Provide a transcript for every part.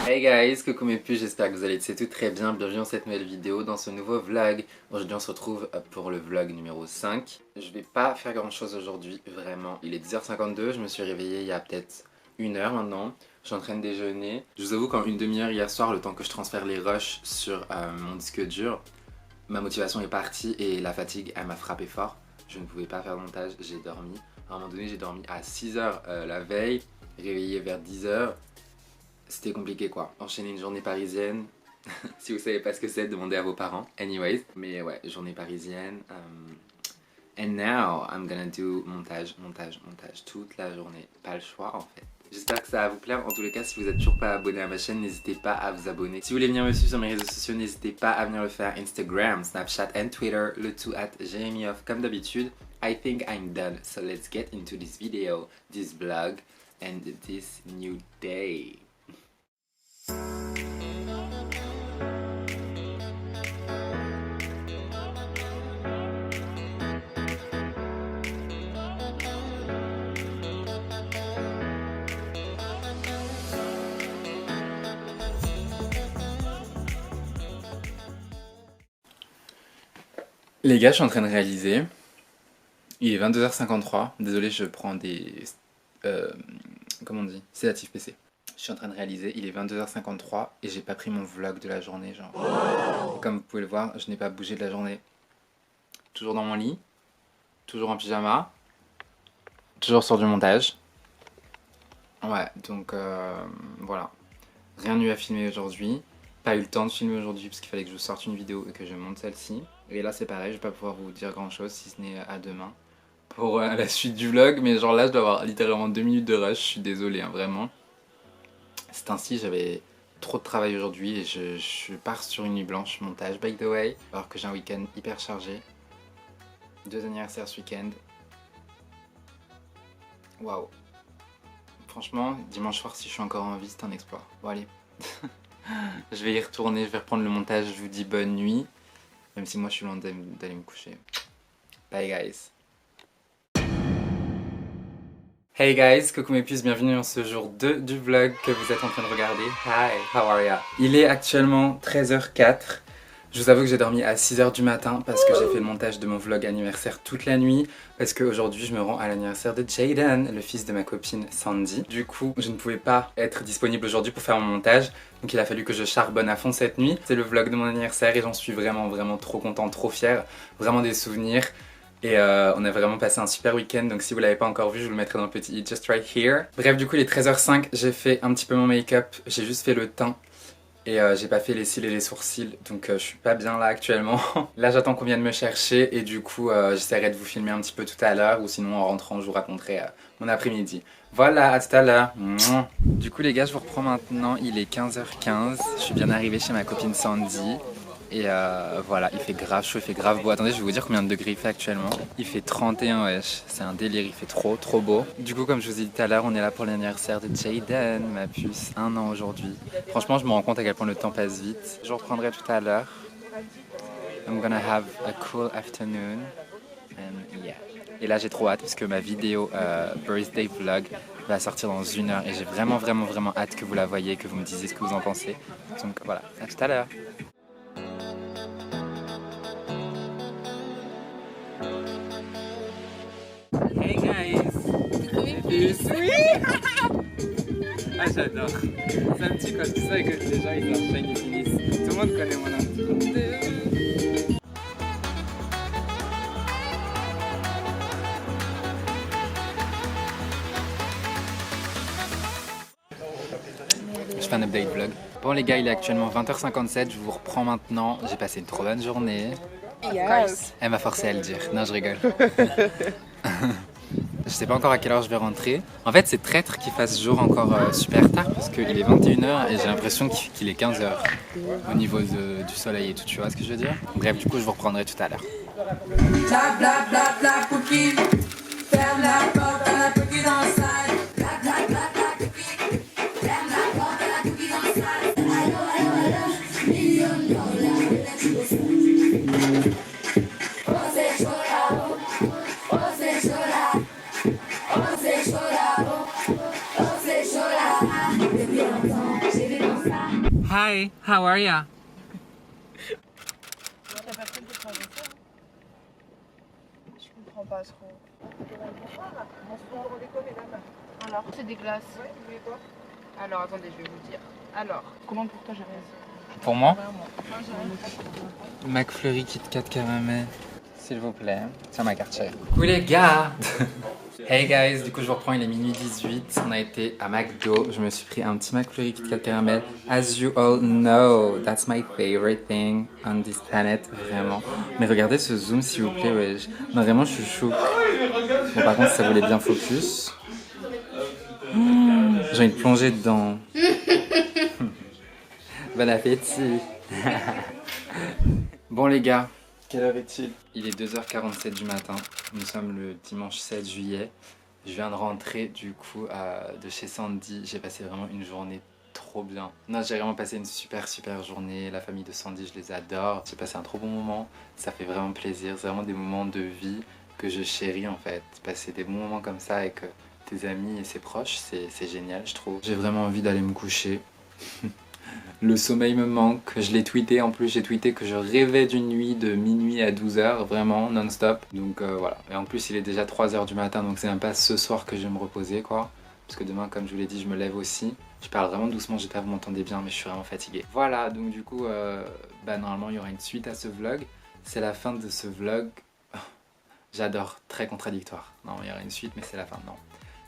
Hey guys, coucou mes puces, j'espère que vous allez tous très bien. Bienvenue dans cette nouvelle vidéo, dans ce nouveau vlog. Aujourd'hui on se retrouve pour le vlog numéro 5. Je vais pas faire grand chose aujourd'hui, vraiment. Il est 10h52, je me suis réveillée il y a peut-être 1 heure maintenant. Je suis en train de déjeuner. Je vous avoue qu'en une demi-heure hier soir, le temps que je transfère les rushs sur mon disque dur, ma motivation est partie et la fatigue elle m'a frappé fort. Je ne pouvais pas faire de montage, j'ai dormi. À un moment donné j'ai dormi à 6h la veille, réveillé vers 10h. C'était compliqué quoi, enchaîner une journée parisienne. Si vous savez pas ce que c'est, demandez à vos parents. Anyways, mais ouais, journée parisienne. And now I'm gonna do montage toute la journée. Pas le choix en fait. J'espère que ça va vous plaire. En tous les cas, si vous êtes toujours pas abonné à ma chaîne, n'hésitez pas à vous abonner. Si vous voulez venir me suivre sur mes réseaux sociaux, n'hésitez pas à venir le faire. Instagram, Snapchat and Twitter, le tout at JeremyOff comme d'habitude. I think I'm done, so let's get into this video, this vlog and this new day. Les gars, je suis en train de réaliser. Il est 22h53. Désolé, je prends des... comment on dit? Sédatifs PC. Je suis en train de réaliser, il est 22h53 et j'ai pas pris mon vlog de la journée, genre. Et comme vous pouvez le voir, je n'ai pas bougé de la journée. Toujours dans mon lit, toujours en pyjama, toujours sur du montage. Ouais, donc voilà. Rien eu à filmer aujourd'hui. Pas eu le temps de filmer aujourd'hui parce qu'il fallait que je vous sorte une vidéo et que je monte celle-ci. Et là c'est pareil, je vais pas pouvoir vous dire grand chose si ce n'est à demain pour la suite du vlog. Mais genre là je dois avoir littéralement 2 minutes de rush, je suis désolé hein, vraiment. C'est ainsi, j'avais trop de travail aujourd'hui et je pars sur une nuit blanche montage by the way. Alors que j'ai un week-end hyper chargé. 2 anniversaires ce week-end. Waouh. Franchement, dimanche soir si je suis encore en vie c'est un exploit. Bon allez. Je vais y retourner, je vais reprendre le montage, je vous dis bonne nuit. Même si moi je suis loin d'aller me coucher. Bye guys. Hey guys, coucou mes puces, bienvenue dans ce jour 2 du vlog que vous êtes en train de regarder. Hi, how are ya? Il est actuellement 13h04. Je vous avoue que j'ai dormi à 6h du matin parce que j'ai fait le montage de mon vlog anniversaire toute la nuit. Parce qu'aujourd'hui je me rends à l'anniversaire de Jaden, le fils de ma copine Sandy. Du coup, je ne pouvais pas être disponible aujourd'hui pour faire mon montage. Donc il a fallu que je charbonne à fond cette nuit. C'est le vlog de mon anniversaire et j'en suis vraiment trop content, trop fier. Vraiment des souvenirs. Et on a vraiment passé un super week-end, donc si vous l'avez pas encore vu, je vous le mettrai dans le petit i just right here. Bref, du coup, il est 13h05, j'ai fait un petit peu mon make-up, j'ai juste fait le teint. Et j'ai pas fait les cils et les sourcils, donc je suis pas bien là actuellement. Là, j'attends qu'on vienne me chercher et du coup, j'essaierai de vous filmer un petit peu tout à l'heure. Ou sinon, en rentrant, je vous raconterai mon après-midi. Voilà, à tout à l'heure. Du coup les gars, je vous reprends maintenant, il est 15h15. Je suis bien arrivé chez ma copine Sandy. Et voilà, il fait grave chaud, il fait grave beau. Attendez, je vais vous dire combien de degrés il fait actuellement. Il fait 31, wesh. C'est un délire, il fait trop beau. Du coup, comme je vous ai dit tout à l'heure, on est là pour l'anniversaire de Jaden, ma puce, 1 an aujourd'hui. Franchement, je me rends compte à quel point le temps passe vite. Je vous reprendrai tout à l'heure. I'm gonna have a cool afternoon. And yeah. Et là, j'ai trop hâte parce que ma vidéo birthday vlog va sortir dans 1 heure. Et j'ai vraiment hâte que vous la voyez, que vous me disiez ce que vous en pensez. Donc voilà, à tout à l'heure. Hey guys! Ah j'adore! C'est un petit code, tu sais que les gens ils enchaînent, ils finissent. Tout le monde connaît mon nom. Je fais un update vlog. Bon les gars, il est actuellement 20h57, je vous reprends maintenant. J'ai passé une trop bonne journée. Yes. Elle m'a forcé à le dire. Non, je rigole. Je sais pas encore à quelle heure je vais rentrer. En fait, c'est traître qu'il fasse jour encore super tard parce qu'il est 21h et j'ai l'impression qu'il est 15h au niveau du soleil et tout, tu vois ce que je veux dire? Bref, du coup, je vous reprendrai tout à l'heure. Bla bla bla bla cookie. Ferme la porte à la cookie dans le salle. Bla bla bla bla cookie. Ferme la porte à la cookie dans le salle. Allo, allo, allo. $1 million, let's go. Oh, c'est chaud là. Oh, c'est chaud là. Oh, c'est chaud là. Oh, c'est chaud là. Depuis longtemps, j'ai vu comme ça. Hi, how are ya? T'as personne pour changer ça? Je comprends pas trop. Alors, c'est des glaces. Ouais, vous voulez quoi? Alors, attendez, je vais vous dire. Alors, comment pour toi, Jerez? Pour moi? Vraiment. McFlurry Kit Kat caramel. S'il vous plaît, sur ma carte chère. Oui les gars. Hey guys, du coup je vous reprends, il est minuit 18. On a été à McDo. Je me suis pris un petit McFlurry Kit Kat caramel. As you all know, that's my favorite thing on this planet. Vraiment. Mais regardez ce zoom s'il vous plaît, ouais. Non, vraiment je suis chou. Bon par contre ça voulait bien focus. J'ai envie de plonger dedans. Bon appétit. Bon les gars, quelle heure est-il? Il est 2h47 du matin. Nous sommes le dimanche 7 juillet. Je viens de rentrer du coup de chez Sandy. J'ai passé vraiment une journée trop bien. Non, j'ai vraiment passé une super journée. La famille de Sandy, je les adore. J'ai passé un trop bon moment. Ça fait vraiment plaisir. C'est vraiment des moments de vie que je chéris en fait. Passer des bons moments comme ça avec tes amis et ses proches, c'est génial je trouve. J'ai vraiment envie d'aller me coucher. Le sommeil me manque, je l'ai tweeté en plus, j'ai tweeté que je rêvais d'une nuit de minuit à 12h, vraiment non-stop. Donc voilà, et en plus il est déjà 3h du matin, donc c'est même pas ce soir que je vais me reposer quoi. Parce que demain, comme je vous l'ai dit, je me lève aussi. Je parle vraiment doucement, j'espère que vous m'entendez bien, mais je suis vraiment fatigué. Voilà, donc du coup, normalement il y aura une suite à ce vlog. C'est la fin de ce vlog. J'adore, très contradictoire. Non, il y aura une suite, mais c'est la fin, non.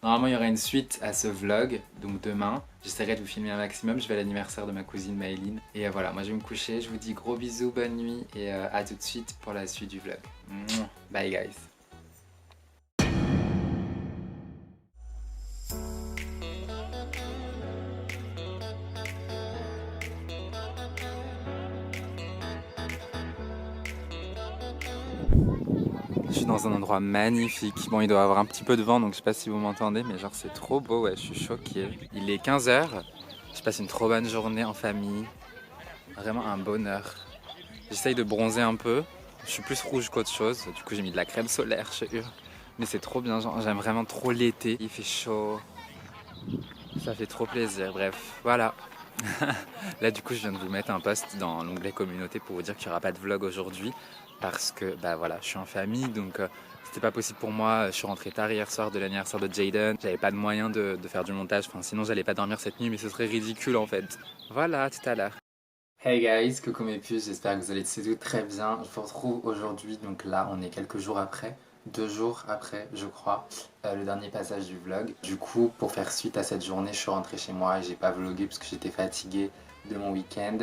Normalement, il y aura une suite à ce vlog, donc demain, j'essaierai de vous filmer un maximum. Je vais à l'anniversaire de ma cousine Maëline. Et voilà, moi je vais me coucher. Je vous dis gros bisous, bonne nuit et à tout de suite pour la suite du vlog. Bye guys. Je suis dans un endroit magnifique. Bon, il doit y avoir un petit peu de vent, donc je sais pas si vous m'entendez, mais genre c'est trop beau, ouais, je suis choquée. Il est 15h, je passe une trop bonne journée en famille. Vraiment un bonheur. J'essaye de bronzer un peu. Je suis plus rouge qu'autre chose. Du coup, j'ai mis de la crème solaire chez eux. Mais c'est trop bien, genre j'aime vraiment trop l'été. Il fait chaud. Ça fait trop plaisir, bref, voilà. Là du coup je viens de vous mettre un post dans l'onglet communauté pour vous dire qu'il n'y aura pas de vlog aujourd'hui parce que bah voilà, je suis en famille donc c'était pas possible pour moi. Je suis rentré tard hier soir de l'anniversaire de Jaden, j'avais pas de moyen de faire du montage, enfin sinon j'allais pas dormir cette nuit mais ce serait ridicule en fait. Voilà, tout à l'heure. Hey guys, coucou mes puces, j'espère que vous allez tous très bien. Je vous retrouve aujourd'hui, donc là on est quelques jours après, 2 jours après je crois, le dernier passage du vlog. Du coup pour faire suite à cette journée je suis rentré chez moi et j'ai pas vlogué parce que j'étais fatigué de mon week-end.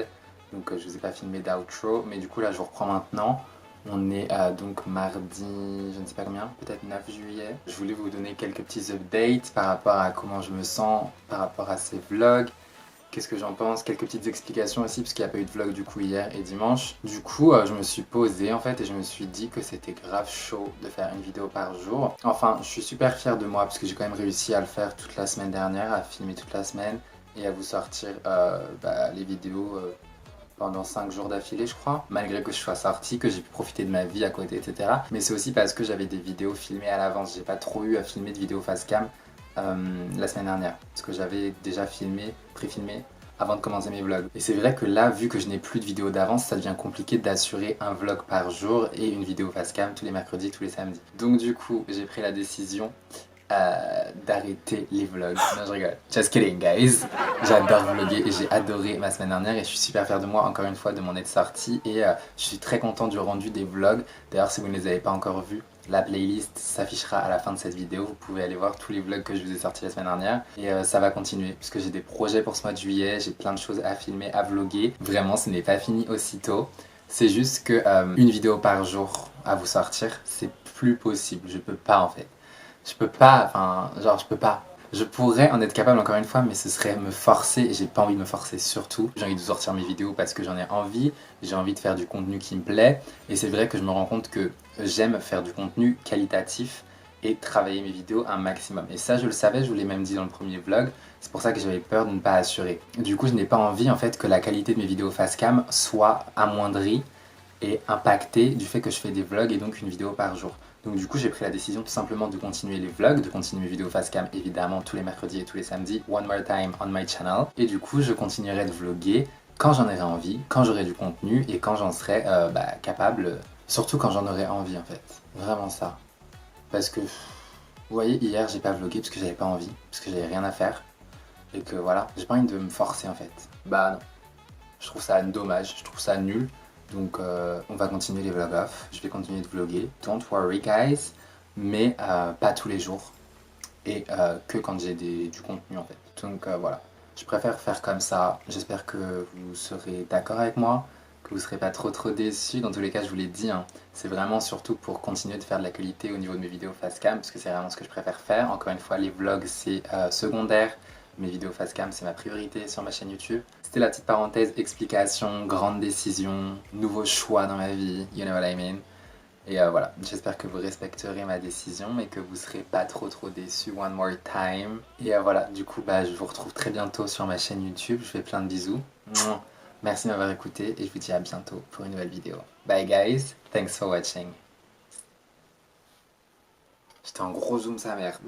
Donc je vous ai pas filmé d'outro, mais du coup là je vous reprends maintenant. On est donc mardi, je ne sais pas combien, peut-être 9 juillet. Je voulais vous donner quelques petits updates par rapport à comment je me sens, par rapport à ces vlogs. Qu'est-ce que j'en pense, quelques petites explications aussi parce qu'il n'y a pas eu de vlog du coup hier et dimanche. Du coup je me suis posée en fait et je me suis dit que c'était grave chaud de faire une vidéo par jour. Enfin je suis super fière de moi parce que j'ai quand même réussi à le faire toute la semaine dernière, à filmer toute la semaine et à vous sortir les vidéos pendant 5 jours d'affilée je crois. Malgré que je sois sortie, que j'ai pu profiter de ma vie à côté etc. Mais c'est aussi parce que j'avais des vidéos filmées à l'avance, j'ai pas trop eu à filmer de vidéos face cam. La semaine dernière parce que j'avais déjà filmé, pré-filmé avant de commencer mes vlogs. Et c'est vrai que là, vu que je n'ai plus de vidéos d'avance, ça devient compliqué d'assurer un vlog par jour et une vidéo face cam tous les mercredis, tous les samedis. Donc du coup, j'ai pris la décision d'arrêter les vlogs. Non, je rigole. Just kidding, guys. J'adore vlogger et j'ai adoré ma semaine dernière et je suis super fière de moi, encore une fois, de m'en être sortie et je suis très content du rendu des vlogs. D'ailleurs, si vous ne les avez pas encore vus, la playlist s'affichera à la fin de cette vidéo. Vous pouvez aller voir tous les vlogs que je vous ai sortis la semaine dernière. Et ça va continuer puisque j'ai des projets pour ce mois de juillet. J'ai plein de choses à filmer, à vlogger. Vraiment, ce n'est pas fini aussitôt. C'est juste que une vidéo par jour à vous sortir, c'est plus possible. Je peux pas en fait. Je peux pas, je peux pas. Je pourrais en être capable encore une fois, mais ce serait me forcer et j'ai pas envie de me forcer surtout. J'ai envie de sortir mes vidéos parce que j'en ai envie, j'ai envie de faire du contenu qui me plaît et c'est vrai que je me rends compte que j'aime faire du contenu qualitatif et travailler mes vidéos un maximum. Et ça je le savais, je vous l'ai même dit dans le premier vlog, c'est pour ça que j'avais peur de ne pas assurer. Du coup je n'ai pas envie en fait que la qualité de mes vidéos face cam soit amoindrie et impactée du fait que je fais des vlogs et donc une vidéo par jour. Donc du coup j'ai pris la décision tout simplement de continuer les vlogs, de continuer mes vidéos face cam évidemment tous les mercredis et tous les samedis, one more time on my channel. Et du coup je continuerai de vlogger quand j'en aurai envie, quand j'aurai du contenu et quand j'en serai capable, surtout quand j'en aurai envie en fait. Vraiment ça. Parce que, vous voyez, hier j'ai pas vlogué parce que j'avais pas envie, parce que j'avais rien à faire. Et que voilà, j'ai pas envie de me forcer en fait. Bah non. Je trouve ça dommage, je trouve ça nul. Donc on va continuer les vlogs off, je vais continuer de vlogger. Don't worry guys, mais pas tous les jours. Et que quand j'ai du contenu en fait. Donc voilà, je préfère faire comme ça. J'espère que vous serez d'accord avec moi, que vous serez pas trop déçus. Dans tous les cas, je vous l'ai dit, hein, c'est vraiment surtout pour continuer de faire de la qualité au niveau de mes vidéos face cam, parce que c'est vraiment ce que je préfère faire. Encore une fois, les vlogs c'est secondaire. Mes vidéos face cam, c'est ma priorité sur ma chaîne YouTube. C'était la petite parenthèse, explication, grande décision, nouveau choix dans ma vie, you know what I mean. Et voilà, j'espère que vous respecterez ma décision et que vous serez pas trop déçus one more time. Et voilà, du coup, je vous retrouve très bientôt sur ma chaîne YouTube. Je fais plein de bisous. Mouah. Merci de m'avoir écouté et je vous dis à bientôt pour une nouvelle vidéo. Bye guys, thanks for watching. J'étais en gros zoom sa mère.